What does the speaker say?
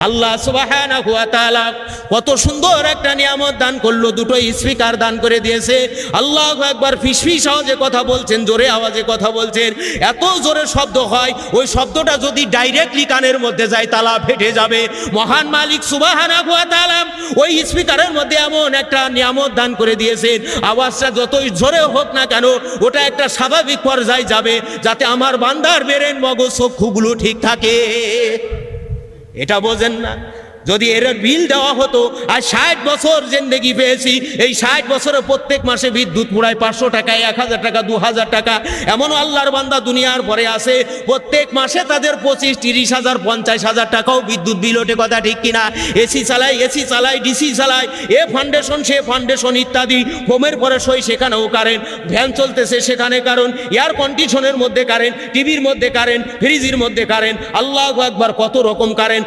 আল্লাহ সুবহানাহু ওয়া তাআলা কত সুন্দর একটা নিয়ামত দান করলো, দুটো স্পিকার দান করে দিয়েছে। আল্লাহু আকবার, ফিসফিস আওয়াজে কথা বলছেন, জোরে আওয়াজে কথা বলছেন, এত জোরে শব্দ হয়, ওই শব্দটা যদি ডাইরেক্টলি কানের মধ্যে যায় তালা ফেটে যাবে। মহান মালিক সুবহানাহু ওয়া তাআলা ওই স্পিকারের মধ্যে এমন একটা নিয়ামত দান করে দিয়েছেন, আওয়াজটা যতই জোরে হোক না কেন ওটা একটা স্বাভাবিক পর্যায়ে যাবে, যাতে আমার বান্দার ব্রেন মগজ চক্ষুগুলো ঠিক থাকে। এটা বোঝেন না? যদি এর বিল দেওয়া হতো, আর 60 বছর জিন্দেগি পেয়েছি, এই 60 বছরে প্রত্যেক মাসে বিদ্যুৎ পুরায় 500 টাকা, 1000 টাকা, 2000 টাকা, এমনও আল্লাহর বান্দা দুনিয়ার পরে আছে প্রত্যেক মাসে তাদের 25, 30,000, 50,000 টাকাও বিদ্যুৎ বিল ওঠে। কথা ঠিক কিনা? এসি চালাই, ডিসি চালাই, এ ফাউন্ডেশন সে ফাউন্ডেশন ইত্যাদি, হোমের পরে সই সেখানেও কারেন্ট, ভ্যান চলতেছে সেখানে কারেন্ট, এয়ার কন্ডিশনের মধ্যে কারেন্ট, টিভির মধ্যে কারেন্ট, ফ্রিজের মধ্যে কারেন্ট, আল্লাহু আকবার কত রকম কারেন্ট।